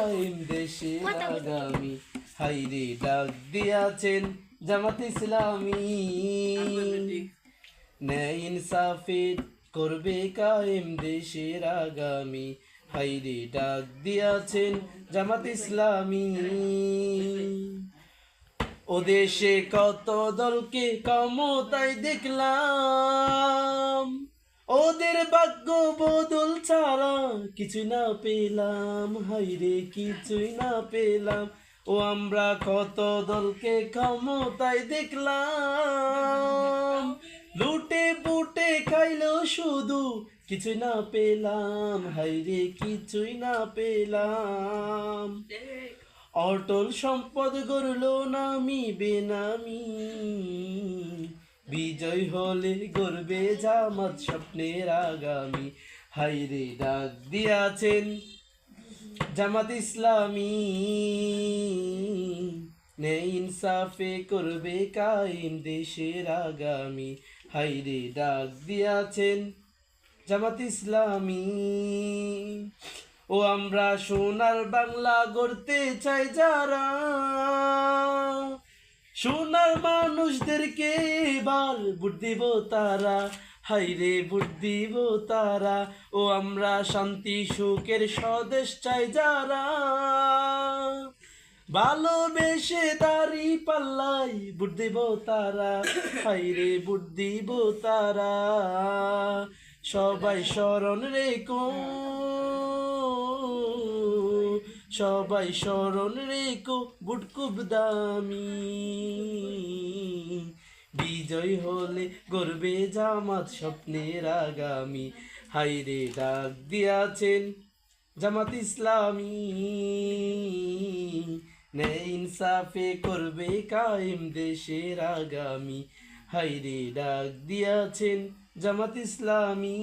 কায়েম দেশের আগামী, হাইরে ডাক দিয়াছেন জামাত ইসলামী। ন্যায় ইনসাফের করবে কায়েম দেশের আগামী, হাইরে ডাক দিয়াছেন জামাত ইসলামী। ও দেশে কত দলকে ক্ষমতায় দেখলাম, ওদের ভাগ্য বদল ছাড়া কিছুই না পেলাম, হাইরে কিছুই না পেলাম। ও আমরা কত দলকে ক্ষমতায় দেখলাম, লুটে পুটে খাইলো শুধু কিছুই না পেলাম, হাইরে কিছুই না পেলাম। অটল সম্পদ গড়লো নামি বেনামি, বিজয় হলে গড়বে জামাত স্বপ্নের আগামী, হাইরে ডাক দিয়াছেন জামাত ইসলামী। ন্যায় ইনসাফে করবে কায়েম দেশের আগামী, হাইরে ডাক দিয়াছেন জামাত ইসলামী। ও আমরা সোনার বাংলা গড়তে চাই যারা, সোনার মানুষদেরকে এবার ভোট দিব তারা, হাইরে ভোট দিব তারা। ও আমরা শান্তি সুখের স্বদেশ চাই যারা, ভালোবেসে দাড়ি পাল্লাই ভোট দিব তারা, হাইরে ভোট দিব তারা। সবাই স্মরণ রেখো, সবাই স্মরণ রেখো ভোট খুব দামি, বিজয় হলে গড়বে জামাত স্বপ্নের আগামী, হাইরে ডাক দিয়াছেন জামাত ইসলামী। ন্যায় ইনসাফে করবে কায়েম দেশের আগামী, হাইরে ডাক দিয়াছেন জামাত ইসলামী।